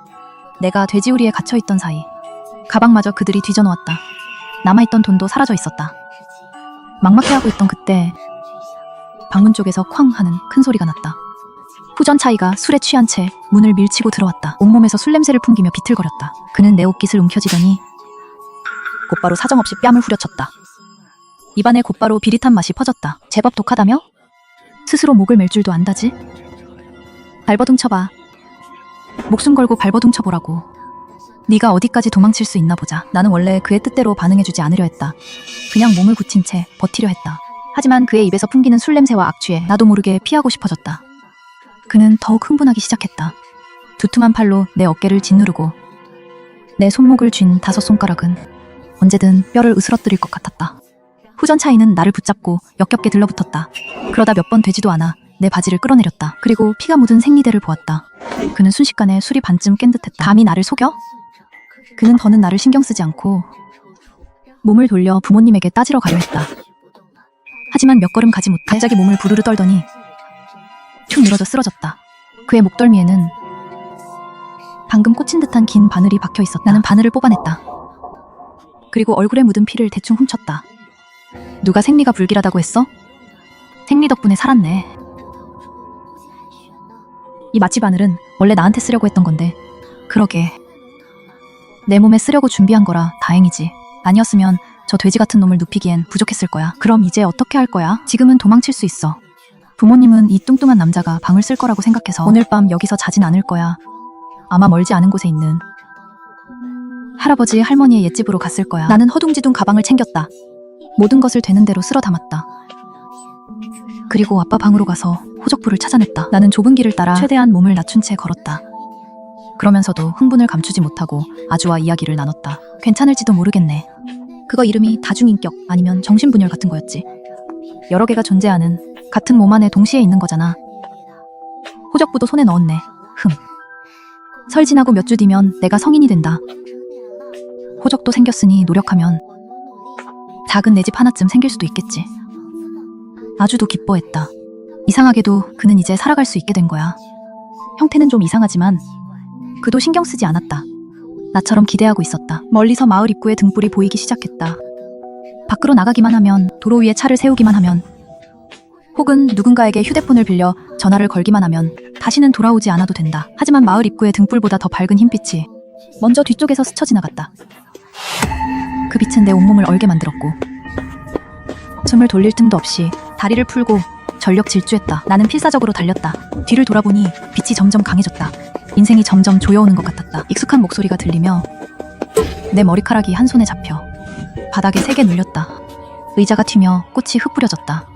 내가 돼지우리에 갇혀있던 사이 가방마저 그들이 뒤져놓았다. 남아있던 돈도 사라져 있었다. 막막해하고 있던 그때 방문 쪽에서 쾅 하는 큰 소리가 났다. 후전 차이가 술에 취한 채 문을 밀치고 들어왔다. 온몸에서 술 냄새를 풍기며 비틀거렸다. 그는 내 옷깃을 움켜쥐더니 곧바로 사정없이 뺨을 후려쳤다. 입안에 곧바로 비릿한 맛이 퍼졌다. 제법 독하다며? 스스로 목을 맬 줄도 안다지? 발버둥 쳐봐. 목숨 걸고 발버둥 쳐보라고. 네가 어디까지 도망칠 수 있나 보자. 나는 원래 그의 뜻대로 반응해주지 않으려 했다. 그냥 몸을 굳힌 채 버티려 했다. 하지만 그의 입에서 풍기는 술 냄새와 악취에 나도 모르게 피하고 싶어졌다. 그는 더욱 흥분하기 시작했다. 두툼한 팔로 내 어깨를 짓누르고 내 손목을 쥔 5손가락은 언제든 뼈를 으스러뜨릴 것 같았다. 후전 차이는 나를 붙잡고 역겹게 들러붙었다. 그러다 몇 번 되지도 않아 내 바지를 끌어내렸다. 그리고 피가 묻은 생리대를 보았다. 그는 순식간에 술이 반쯤 깬 듯했다. 감히 나를 속여? 그는 더는 나를 신경 쓰지 않고 몸을 돌려 부모님에게 따지러 가려 했다. 하지만 몇 걸음 가지 못해 갑자기 몸을 부르르 떨더니 축 늘어져 쓰러졌다. 그의 목덜미에는 방금 꽂힌 듯한 긴 바늘이 박혀 있었다. 나는 바늘을 뽑아냈다. 그리고 얼굴에 묻은 피를 대충 훔쳤다. 누가 생리가 불길하다고 했어? 생리 덕분에 살았네. 이 마취 바늘은 원래 나한테 쓰려고 했던 건데. 그러게. 내 몸에 쓰려고 준비한 거라 다행이지. 아니었으면 저 돼지 같은 놈을 눕히기엔 부족했을 거야. 그럼 이제 어떻게 할 거야? 지금은 도망칠 수 있어. 부모님은 이 뚱뚱한 남자가 방을 쓸 거라고 생각해서 오늘 밤 여기서 자진 않을 거야. 아마 멀지 않은 곳에 있는 할아버지 할머니의 옛집으로 갔을 거야. 나는 허둥지둥 가방을 챙겼다. 모든 것을 되는 대로 쓸어 담았다. 그리고 아빠 방으로 가서 호적부를 찾아냈다. 나는 좁은 길을 따라 최대한 몸을 낮춘 채 걸었다. 그러면서도 흥분을 감추지 못하고 아주와 이야기를 나눴다. 괜찮을지도 모르겠네. 그거 이름이 다중인격 아니면 정신분열 같은 거였지. 여러 개가 존재하는 같은 몸 안에 동시에 있는 거잖아. 호적부도 손에 넣었네. 설 지나고 몇 주 뒤면 내가 성인이 된다. 호적도 생겼으니 노력하면 작은 내 집 하나쯤 생길 수도 있겠지. 아주도 기뻐했다. 이상하게도 그는 이제 살아갈 수 있게 된 거야. 형태는 좀 이상하지만 그도 신경 쓰지 않았다. 나처럼 기대하고 있었다. 멀리서 마을 입구에 등불이 보이기 시작했다. 밖으로 나가기만 하면, 도로 위에 차를 세우기만 하면, 혹은 누군가에게 휴대폰을 빌려 전화를 걸기만 하면 다시는 돌아오지 않아도 된다. 하지만 마을 입구의 등불보다 더 밝은 흰빛이 먼저 뒤쪽에서 스쳐 지나갔다. 그 빛은 내 온몸을 얼게 만들었고 숨을 돌릴 틈도 없이 다리를 풀고 전력 질주했다. 나는 필사적으로 달렸다. 뒤를 돌아보니 빛이 점점 강해졌다. 인생이 점점 조여오는 것 같았다. 익숙한 목소리가 들리며 내 머리카락이 한 손에 잡혀 바닥에 세게 눌렸다. 의자가 튀며 꽃이 흩뿌려졌다.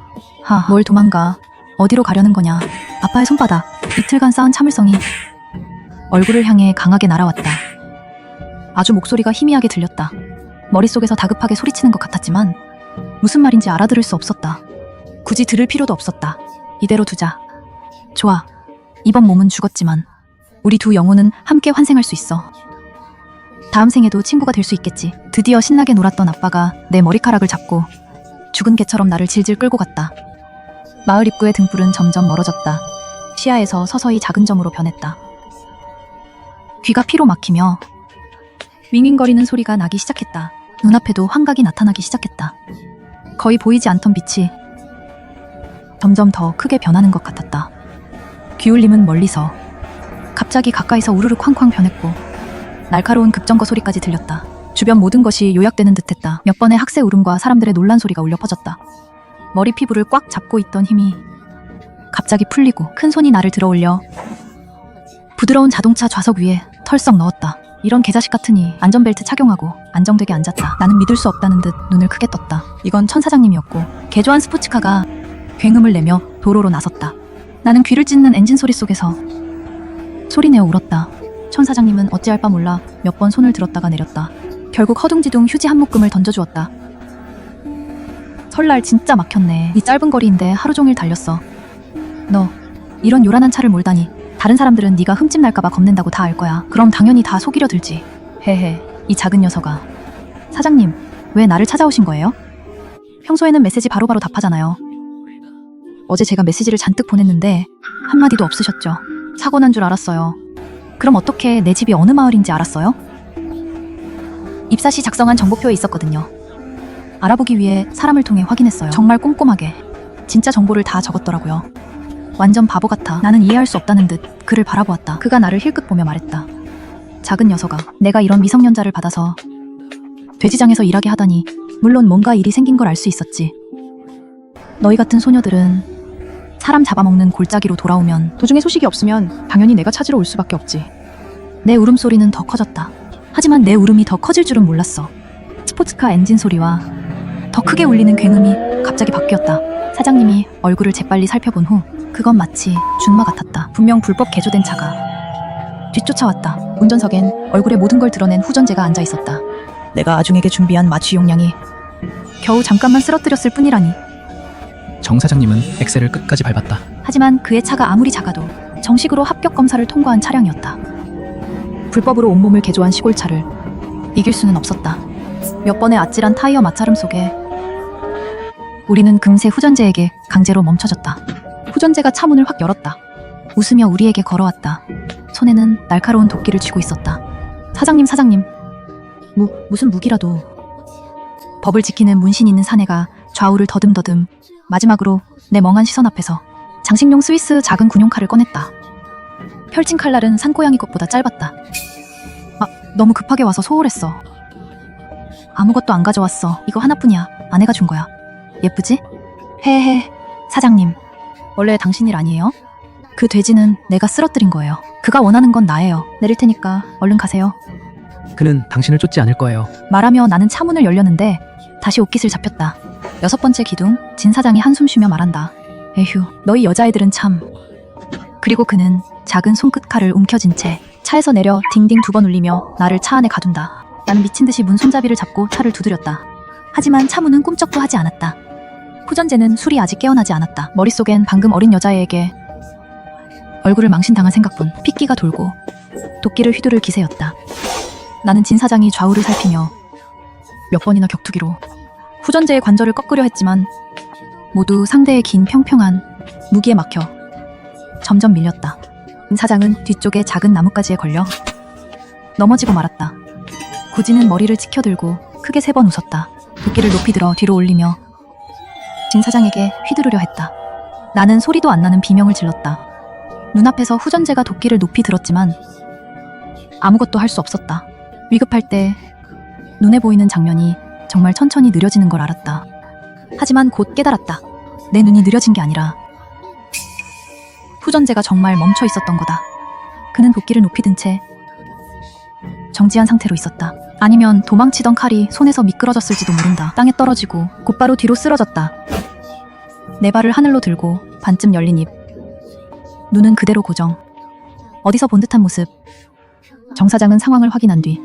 뭘 도망가. 어디로 가려는 거냐. 아빠의 손바닥. 이틀간 쌓은 참을성이 얼굴을 향해 강하게 날아왔다. 아주 목소리가 희미하게 들렸다. 머릿속에서 다급하게 소리치는 것 같았지만 무슨 말인지 알아들을 수 없었다. 굳이 들을 필요도 없었다. 이대로 두자. 좋아. 이번 몸은 죽었지만 우리 두 영혼은 함께 환생할 수 있어. 다음 생에도 친구가 될 수 있겠지. 드디어 신나게 놀았던 아빠가 내 머리카락을 잡고 죽은 개처럼 나를 질질 끌고 갔다. 마을 입구의 등불은 점점 멀어졌다. 시야에서 서서히 작은 점으로 변했다. 귀가 피로 막히며 윙윙거리는 소리가 나기 시작했다. 눈앞에도 환각이 나타나기 시작했다. 거의 보이지 않던 빛이 점점 더 크게 변하는 것 같았다. 귀울림은 멀리서, 갑자기 가까이서 우르르 쾅쾅 변했고 날카로운 급정거 소리까지 들렸다. 주변 모든 것이 요약되는 듯했다. 몇 번의 학새 울음과 사람들의 놀란 소리가 울려 퍼졌다. 머리 피부를 꽉 잡고 있던 힘이 갑자기 풀리고 큰 손이 나를 들어올려 부드러운 자동차 좌석 위에 털썩 넣었다. 이런 개자식 같으니 안전벨트 착용하고 안정되게 앉았다. 나는 믿을 수 없다는 듯 눈을 크게 떴다. 이건 천 사장님이었고 개조한 스포츠카가 굉음을 내며 도로로 나섰다. 나는 귀를 찢는 엔진 소리 속에서 소리내어 울었다. 천 사장님은 어찌할 바 몰라 몇 번 손을 들었다가 내렸다. 결국 허둥지둥 휴지 한 묶음을 던져주었다. 설날 진짜 막혔네. 이 짧은 거리인데 하루 종일 달렸어. 너 이런 요란한 차를 몰다니. 다른 사람들은 네가 흠집 날까봐 겁낸다고 다 알 거야. 그럼 당연히 다 속이려 들지. 헤헤. 이 작은 녀석아. 사장님, 왜 나를 찾아오신 거예요? 평소에는 메시지 바로바로 답하잖아요. 어제 제가 메시지를 잔뜩 보냈는데 한마디도 없으셨죠. 사고 난 줄 알았어요. 그럼 어떻게 내 집이 어느 마을인지 알았어요? 입사시 작성한 정보표에 있었거든요. 알아보기 위해 사람을 통해 확인했어요. 정말 꼼꼼하게. 진짜 정보를 다 적었더라고요. 완전 바보 같아. 나는 이해할 수 없다는 듯 그를 바라보았다. 그가 나를 힐끗 보며 말했다. 작은 녀석아, 내가 이런 미성년자를 받아서 돼지장에서 일하게 하다니 물론 뭔가 일이 생긴 걸 알 수 있었지. 너희 같은 소녀들은 사람 잡아먹는 골짜기로 돌아오면 도중에 소식이 없으면 당연히 내가 찾으러 올 수밖에 없지. 내 울음소리는 더 커졌다. 하지만 내 울음이 더 커질 줄은 몰랐어. 스포츠카 엔진 소리와 더 크게 울리는 굉음이 갑자기 바뀌었다. 사장님이 얼굴을 재빨리 살펴본 후 그건 마치 준마 같았다. 분명 불법 개조된 차가 뒤쫓아왔다. 운전석엔 얼굴에 모든 걸 드러낸 후전제가 앉아있었다. 내가 아중에게 준비한 마취 용량이 겨우 잠깐만 쓰러뜨렸을 뿐이라니. 정 사장님은 엑셀을 끝까지 밟았다. 하지만 그의 차가 아무리 작아도 정식으로 합격 검사를 통과한 차량이었다. 불법으로 온몸을 개조한 시골차를 이길 수는 없었다. 몇 번의 아찔한 타이어 마찰음 속에 우리는 금세 후전제에게 강제로 멈춰졌다. 후전제가 차문을 확 열었다. 웃으며 우리에게 걸어왔다. 손에는 날카로운 도끼를 쥐고 있었다. 사장님. 무슨 무기라도. 법을 지키는 문신 있는 사내가 좌우를 더듬더듬 마지막으로 내 멍한 시선 앞에서 장식용 스위스 작은 군용칼을 꺼냈다. 펼친 칼날은 산고양이 것보다 짧았다. 아, 너무 급하게 와서 소홀했어. 아무것도 안 가져왔어. 이거 하나뿐이야. 아내가 준 거야. 예쁘지? 헤헤. 사장님, 원래 당신 일 아니에요? 그 돼지는 내가 쓰러뜨린 거예요. 그가 원하는 건 나예요. 내릴 테니까 얼른 가세요. 그는 당신을 쫓지 않을 거예요. 말하며 나는 차문을 열렸는데 다시 옷깃을 잡혔다. 6번째 기둥, 진 사장이 한숨 쉬며 말한다. 에휴, 너희 여자애들은 참. 그리고 그는 작은 손끝 칼을 움켜쥔 채 차에서 내려 딩딩 2번 울리며 나를 차 안에 가둔다. 나는 미친 듯이 문 손잡이를 잡고 차를 두드렸다. 하지만 차 문은 꿈쩍도 하지 않았다. 후전제는 술이 아직 깨어나지 않았다. 머릿속엔 방금 어린 여자애에게 얼굴을 망신당한 생각뿐. 핏기가 돌고 도끼를 휘두를 기세였다. 나는 진 사장이 좌우를 살피며 몇 번이나 격투기로 후전제의 관절을 꺾으려 했지만 모두 상대의 긴 평평한 무기에 막혀 점점 밀렸다. 진 사장은 뒤쪽에 작은 나뭇가지에 걸려 넘어지고 말았다. 구지는 머리를 치켜들고 크게 3번 웃었다. 도끼를 높이 들어 뒤로 올리며 진 사장에게 휘두르려 했다. 나는 소리도 안 나는 비명을 질렀다. 눈앞에서 후전제가 도끼를 높이 들었지만 아무것도 할 수 없었다. 위급할 때 눈에 보이는 장면이 정말 천천히 느려지는 걸 알았다. 하지만 곧 깨달았다. 내 눈이 느려진 게 아니라 후전제가 정말 멈춰 있었던 거다. 그는 도끼를 높이 든 채 정지한 상태로 있었다. 아니면 도망치던 칼이 손에서 미끄러졌을지도 모른다. 땅에 떨어지고 곧바로 뒤로 쓰러졌다. 내 발을 하늘로 들고 반쯤 열린 입. 눈은 그대로 고정. 어디서 본 듯한 모습. 정 사장은 상황을 확인한 뒤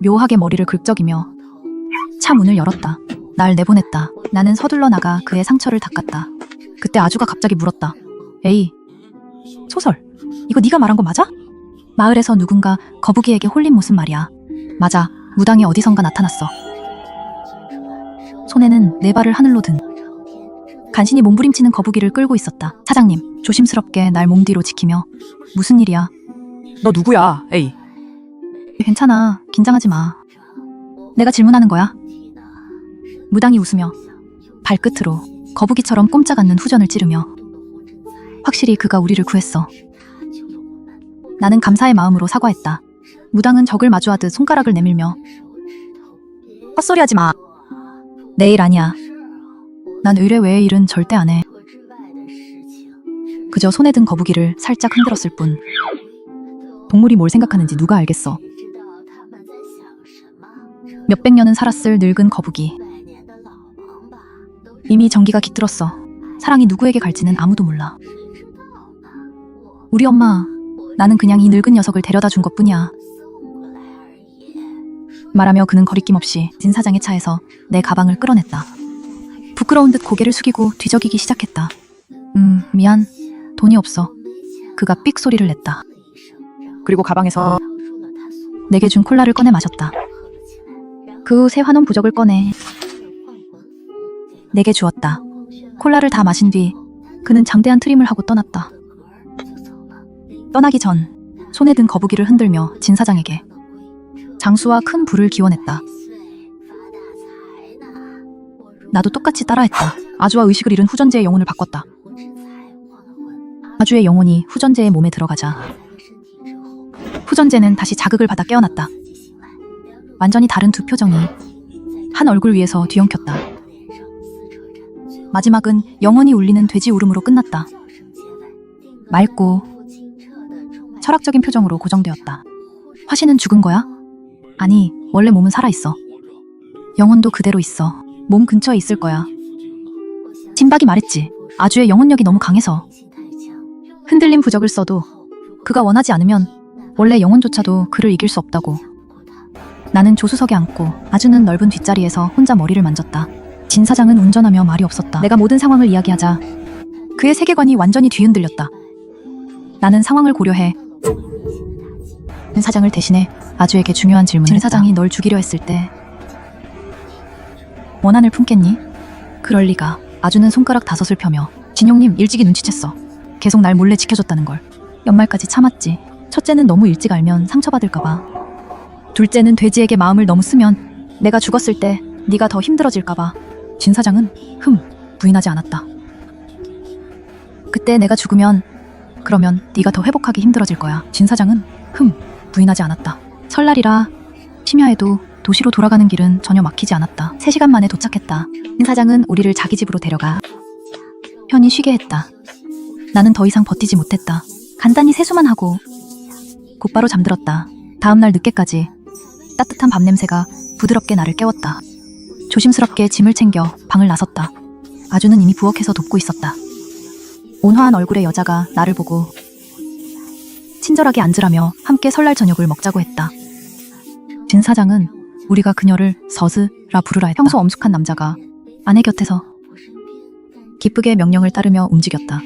묘하게 머리를 긁적이며 차 문을 열었다. 날 내보냈다. 나는 서둘러 나가 그의 상처를 닦았다. 그때 아주가 갑자기 물었다. 에이, 소설, 이거 네가 말한 거 맞아? 마을에서 누군가 거북이에게 홀린 모습 말이야. 맞아, 무당이 어디선가 나타났어. 손에는 네 발을 하늘로 든 간신히 몸부림치는 거북이를 끌고 있었다. 사장님, 조심스럽게 날 몸 뒤로 지키며 무슨 일이야? 너 누구야? 에이. 괜찮아, 긴장하지 마. 내가 질문하는 거야. 무당이 웃으며 발끝으로 거북이처럼 꼼짝 않는 후전을 찌르며 확실히 그가 우리를 구했어. 나는 감사의 마음으로 사과했다. 무당은 적을 마주하듯 손가락을 내밀며 헛소리하지 마. 내 일 아니야. 난 의뢰 외의 일은 절대 안 해. 그저 손에 든 거북이를 살짝 흔들었을 뿐. 동물이 뭘 생각하는지 누가 알겠어. 몇백 년은 살았을 늙은 거북이. 이미 전기가 깃들었어. 사랑이 누구에게 갈지는 아무도 몰라. 우리 엄마, 나는 그냥 이 늙은 녀석을 데려다 준 것뿐이야. 말하며 그는 거리낌 없이 진 사장의 차에서 내 가방을 끌어냈다. 부끄러운 듯 고개를 숙이고 뒤적이기 시작했다. 미안, 돈이 없어. 그가 삑 소리를 냈다. 그리고 가방에서 내게 준 콜라를 꺼내 마셨다. 그 후 새 환원 부적을 꺼내 내게 주었다. 콜라를 다 마신 뒤 그는 장대한 트림을 하고 떠났다. 떠나기 전 손에 든 거북이를 흔들며 진 사장에게 장수와 큰 불을 기원했다. 나도 똑같이 따라했다. 아주와 의식을 잃은 후전제의 영혼을 바꿨다. 아주의 영혼이 후전제의 몸에 들어가자 후전제는 다시 자극을 받아 깨어났다. 완전히 다른 두 표정이 한 얼굴 위에서 뒤엉켰다. 마지막은 영원히 울리는 돼지 울음으로 끝났다. 맑고 철학적인 표정으로 고정되었다. 화신은 죽은 거야? 아니, 원래 몸은 살아있어. 영혼도 그대로 있어. 몸 근처에 있을 거야. 진박이 말했지. 아주의 영혼력이 너무 강해서. 흔들린 부적을 써도 그가 원하지 않으면 원래 영혼조차도 그를 이길 수 없다고. 나는 조수석에 앉고 아주는 넓은 뒷자리에서 혼자 머리를 만졌다. 진 사장은 운전하며 말이 없었다. 내가 모든 상황을 이야기하자 그의 세계관이 완전히 뒤흔들렸다. 나는 상황을 고려해 진 사장을 대신해 아주에게 중요한 질문을 진 사장이 널 죽이려 했을 때 원한을 품겠니? 그럴 리가. 아주는 손가락 5을 펴며 진용님 일찍이 눈치챘어. 계속 날 몰래 지켜줬다는 걸. 연말까지 참았지. 첫째는 너무 일찍 알면 상처받을까봐. 둘째는 돼지에게 마음을 너무 쓰면 내가 죽었을 때 네가 더 힘들어질까봐. 진 사장은 부인하지 않았다. 그때 내가 죽으면 그러면 네가 더 회복하기 힘들어질 거야. 진 사장은 부인하지 않았다. 설날이라 심야에도 도시로 돌아가는 길은 전혀 막히지 않았다. 3시간 만에 도착했다. 진 사장은 우리를 자기 집으로 데려가 편히 쉬게 했다. 나는 더 이상 버티지 못했다. 간단히 세수만 하고 곧바로 잠들었다. 다음날 늦게까지 따뜻한 밥 냄새가 부드럽게 나를 깨웠다. 조심스럽게 짐을 챙겨 방을 나섰다. 아주는 이미 부엌에서 돕고 있었다. 온화한 얼굴의 여자가 나를 보고 친절하게 앉으라며 함께 설날 저녁을 먹자고 했다. 진 사장은 우리가 그녀를 서스라 부르라 했다. 평소 엄숙한 남자가 아내 곁에서 기쁘게 명령을 따르며 움직였다.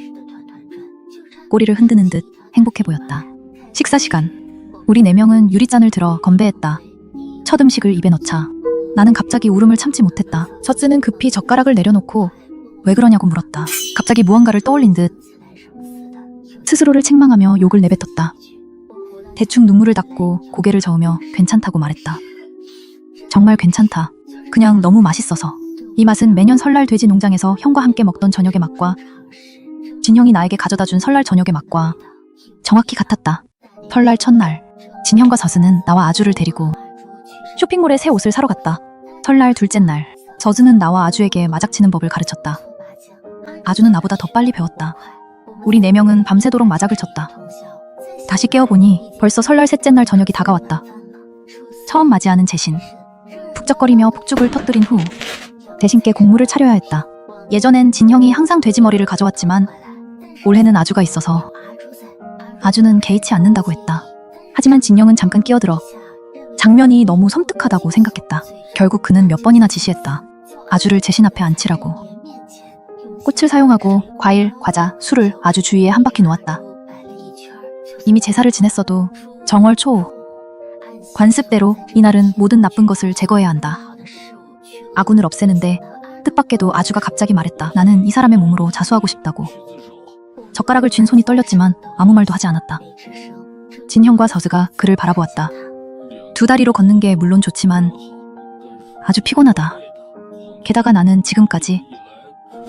꼬리를 흔드는 듯 행복해 보였다. 식사 시간. 우리 4명은 유리잔을 들어 건배했다. 첫 음식을 입에 넣자 나는 갑자기 울음을 참지 못했다. 젖스는 급히 젓가락을 내려놓고 왜 그러냐고 물었다. 갑자기 무언가를 떠올린 듯 스스로를 책망하며 욕을 내뱉었다. 대충 눈물을 닦고 고개를 저으며 괜찮다고 말했다. 정말 괜찮다. 그냥 너무 맛있어서. 이 맛은 매년 설날 돼지 농장에서 형과 함께 먹던 저녁의 맛과 진형이 나에게 가져다준 설날 저녁의 맛과 정확히 같았다. 설날 첫날 진형과 서스는 나와 아주를 데리고 쇼핑몰에 새 옷을 사러 갔다. 설날 둘째 날 저스는 나와 아주에게 마작치는 법을 가르쳤다. 아주는 나보다 더 빨리 배웠다. 우리 4명은 밤새도록 마작을 쳤다. 다시 깨어보니 벌써 설날 셋째 날 저녁이 다가왔다. 처음 맞이하는 재신. 북적거리며 폭죽을 터뜨린 후 대신께 공물을 차려야 했다. 예전엔 진형이 항상 돼지머리를 가져왔지만 올해는 아주가 있어서 아주는 개의치 않는다고 했다. 하지만 진형은 잠깐 끼어들어 장면이 너무 섬뜩하다고 생각했다. 결국 그는 몇 번이나 지시했다. 아주를 재신 앞에 앉히라고. 꽃을 사용하고 과일, 과자, 술을 아주 주위에 한 바퀴 놓았다. 이미 제사를 지냈어도 정월 초 관습대로 이날은 모든 나쁜 것을 제거해야 한다. 아군을 없애는데 뜻밖에도 아주가 갑자기 말했다. 나는 이 사람의 몸으로 자수하고 싶다고. 젓가락을 쥔 손이 떨렸지만 아무 말도 하지 않았다. 진형과 서스가 그를 바라보았다. 2다리로 걷는 게 물론 좋지만 아주 피곤하다. 게다가 나는 지금까지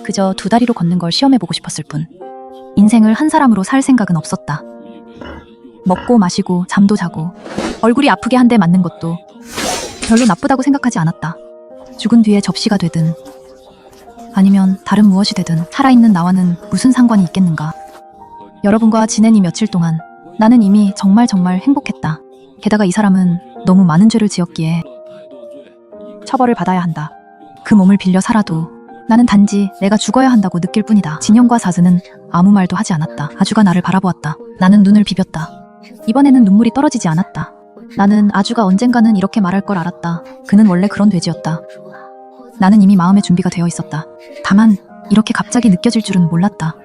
그저 2다리로 걷는 걸 시험해보고 싶었을 뿐 인생을 한 사람으로 살 생각은 없었다. 먹고 마시고 잠도 자고 얼굴이 아프게 한 대 맞는 것도 별로 나쁘다고 생각하지 않았다. 죽은 뒤에 접시가 되든 아니면 다른 무엇이 되든 살아있는 나와는 무슨 상관이 있겠는가. 여러분과 지낸 이 며칠 동안 나는 이미 정말 행복했다. 게다가 이 사람은 너무 많은 죄를 지었기에 처벌을 받아야 한다. 그 몸을 빌려 살아도 나는 단지 내가 죽어야 한다고 느낄 뿐이다. 진형과 사스는 아무 말도 하지 않았다. 아주가 나를 바라보았다. 나는 눈을 비볐다. 이번에는 눈물이 떨어지지 않았다. 나는 아주가 언젠가는 이렇게 말할 걸 알았다. 그는 원래 그런 돼지였다. 나는 이미 마음의 준비가 되어 있었다. 다만 이렇게 갑자기 느껴질 줄은 몰랐다.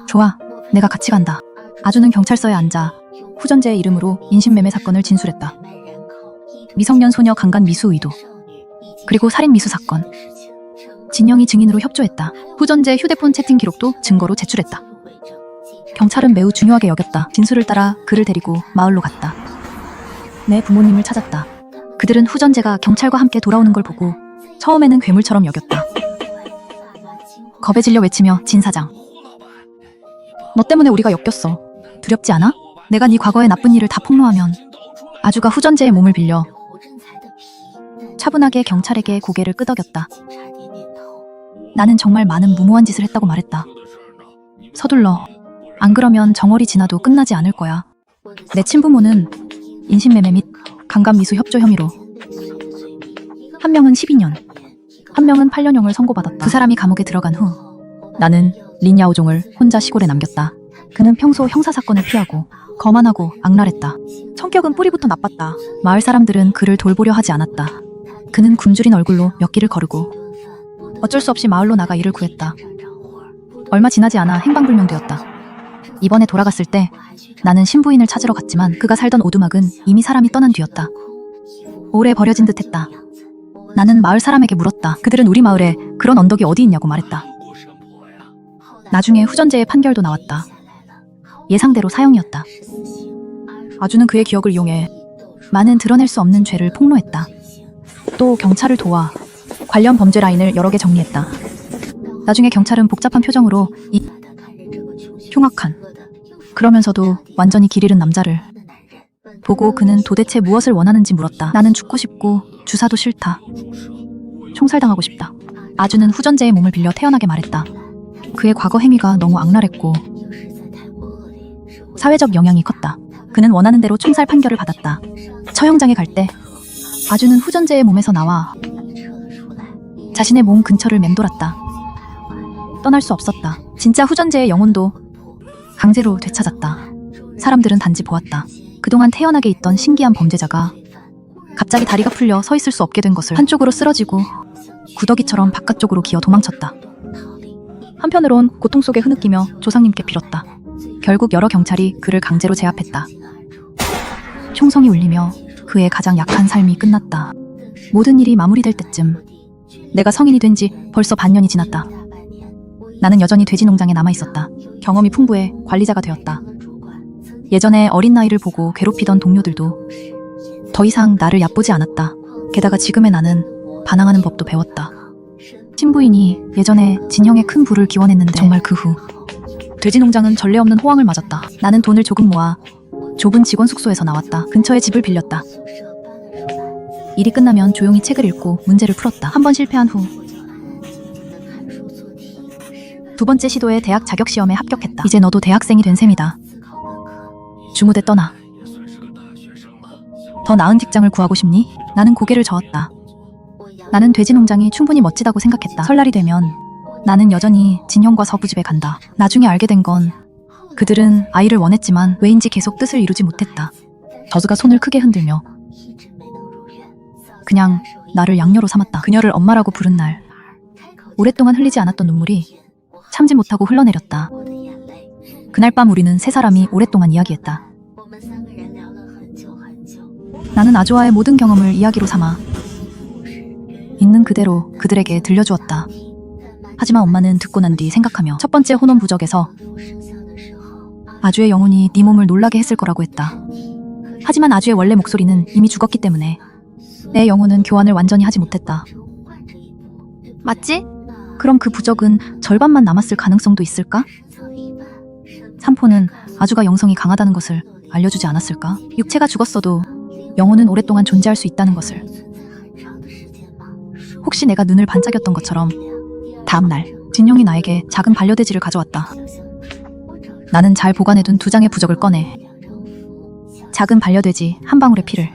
좋아, 내가 같이 간다. 아주는 경찰서에 앉아 후전제의 이름으로 인신매매 사건을 진술했다. 미성년 소녀 강간 미수 의도, 그리고 살인 미수 사건. 진형이 증인으로 협조했다. 후전제 휴대폰 채팅 기록도 증거로 제출했다. 경찰은 매우 중요하게 여겼다. 진술을 따라 그를 데리고 마을로 갔다. 내 부모님을 찾았다. 그들은 후전제가 경찰과 함께 돌아오는 걸 보고 처음에는 괴물처럼 여겼다. 겁에 질려 외치며 진 사장. 너 때문에 우리가 엮였어. 두렵지 않아? 내가 네 과거의 나쁜 일을 다 폭로하면 아주가 후전제의 몸을 빌려 차분하게 경찰에게 고개를 끄덕였다. 나는 정말 많은 무모한 짓을 했다고 말했다. 서둘러. 안 그러면 정월이 지나도 끝나지 않을 거야. 내 친부모는 인신매매 및 강간미수 협조 혐의로 한 명은 12년, 한 명은 8년형을 선고받았다. 두 사람이 감옥에 들어간 후 나는 린야오종을 혼자 시골에 남겼다. 그는 평소 형사사건을 피하고 거만하고 악랄했다. 성격은 뿌리부터 나빴다. 마을 사람들은 그를 돌보려 하지 않았다. 그는 굶주린 얼굴로 몇 길을 거르고 어쩔 수 없이 마을로 나가 일을 구했다. 얼마 지나지 않아 행방불명되었다. 이번에 돌아갔을 때 나는 신부인을 찾으러 갔지만 그가 살던 오두막은 이미 사람이 떠난 뒤였다. 오래 버려진 듯했다. 나는 마을 사람에게 물었다. 그들은 우리 마을에 그런 언덕이 어디 있냐고 말했다. 나중에 후전제의 판결도 나왔다. 예상대로 사형이었다. 아주는 그의 기억을 이용해 많은 드러낼 수 없는 죄를 폭로했다. 또 경찰을 도와 관련 범죄 라인을 여러 개 정리했다. 나중에 경찰은 복잡한 표정으로 이 흉악한 그러면서도 완전히 길 잃은 남자를 보고 그는 도대체 무엇을 원하는지 물었다. 나는 죽고 싶고 주사도 싫다. 총살당하고 싶다. 아주는 후전제의 몸을 빌려 태연하게 말했다. 그의 과거 행위가 너무 악랄했고 사회적 영향이 컸다. 그는 원하는 대로 총살 판결을 받았다. 처형장에 갈 때 아주는 후전제의 몸에서 나와 자신의 몸 근처를 맴돌았다. 떠날 수 없었다. 진짜 후전제의 영혼도 강제로 되찾았다. 사람들은 단지 보았다. 그동안 태연하게 있던 신기한 범죄자가 갑자기 다리가 풀려 서 있을 수 없게 된 것을 한쪽으로 쓰러지고 구더기처럼 바깥쪽으로 기어 도망쳤다. 한편으론 고통 속에 흐느끼며 조상님께 빌었다. 결국 여러 경찰이 그를 강제로 제압했다. 총성이 울리며 그의 가장 약한 삶이 끝났다. 모든 일이 마무리될 때쯤 내가 성인이 된 지 벌써 반년이 지났다. 나는 여전히 돼지 농장에 남아있었다. 경험이 풍부해 관리자가 되었다. 예전에 어린 나이를 보고 괴롭히던 동료들도 더 이상 나를 얕보지 않았다. 게다가 지금의 나는 반항하는 법도 배웠다. 친부인이 예전에 진형에 큰 부를 기원했는데 정말 그 후 돼지 농장은 전례 없는 호황을 맞았다. 나는 돈을 조금 모아 좁은 직원 숙소에서 나왔다. 근처에 집을 빌렸다. 일이 끝나면 조용히 책을 읽고 문제를 풀었다. 한 번 실패한 후 두 번째 시도에 대학 자격시험에 합격했다. 이제 너도 대학생이 된 셈이다. 주무대 떠나. 더 나은 직장을 구하고 싶니? 나는 고개를 저었다. 나는 돼지 농장이 충분히 멋지다고 생각했다. 설날이 되면 나는 여전히 진형과 서부 집에 간다. 나중에 알게 된 건 그들은 아이를 원했지만 왜인지 계속 뜻을 이루지 못했다. 저수가 손을 크게 흔들며 그냥 나를 양녀로 삼았다. 그녀를 엄마라고 부른 날 오랫동안 흘리지 않았던 눈물이 참지 못하고 흘러내렸다. 그날 밤 우리는 세 사람이 오랫동안 이야기했다. 나는 아주와의 모든 경험을 이야기로 삼아 있는 그대로 그들에게 들려주었다. 하지만 엄마는 듣고 난 뒤 생각하며 첫 번째 혼원 부적에서 아주의 영혼이 네 몸을 놀라게 했을 거라고 했다. 하지만 아주의 원래 목소리는 이미 죽었기 때문에 내 영혼은 교환을 완전히 하지 못했다. 맞지? 그럼 그 부적은 절반만 남았을 가능성도 있을까? 삼포는 아주가 영성이 강하다는 것을 알려주지 않았을까? 육체가 죽었어도 영혼은 오랫동안 존재할 수 있다는 것을. 혹시 내가 눈을 반짝였던 것처럼 다음날 진영이 나에게 작은 반려돼지를 가져왔다. 나는 잘 보관해둔 두 장의 부적을 꺼내 작은 반려돼지 한 방울의 피를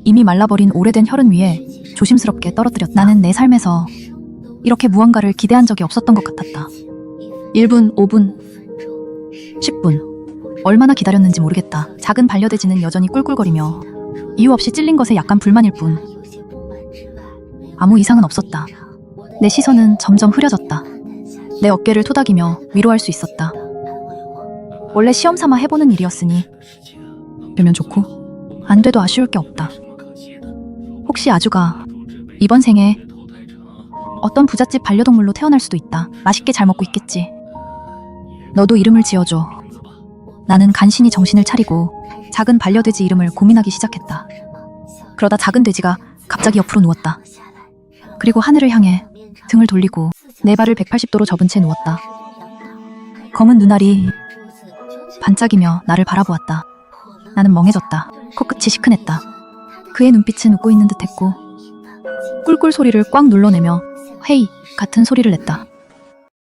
이미 말라버린 오래된 혈흔 위에 조심스럽게 떨어뜨렸다. 나는 내 삶에서 이렇게 무언가를 기대한 적이 없었던 것 같았다. 1분, 5분, 10분. 얼마나 기다렸는지 모르겠다. 작은 반려돼지는 여전히 꿀꿀거리며 이유 없이 찔린 것에 약간 불만일 뿐 아무 이상은 없었다. 내 시선은 점점 흐려졌다. 내 어깨를 토닥이며 위로할 수 있었다. 원래 시험 삼아 해보는 일이었으니 되면 좋고 안 돼도 아쉬울 게 없다. 혹시 아주가 이번 생에 어떤 부잣집 반려동물로 태어날 수도 있다. 맛있게 잘 먹고 있겠지. 너도 이름을 지어줘. 나는 간신히 정신을 차리고 작은 반려돼지 이름을 고민하기 시작했다. 그러다 작은 돼지가 갑자기 옆으로 누웠다. 그리고 하늘을 향해 등을 돌리고 내 발을 180도로 접은 채 누웠다. 검은 눈알이 반짝이며 나를 바라보았다. 나는 멍해졌다. 코끝이 시큰했다. 그의 눈빛은 웃고 있는 듯했고 꿀꿀 소리를 꽉 눌러내며 헤이 같은 소리를 냈다.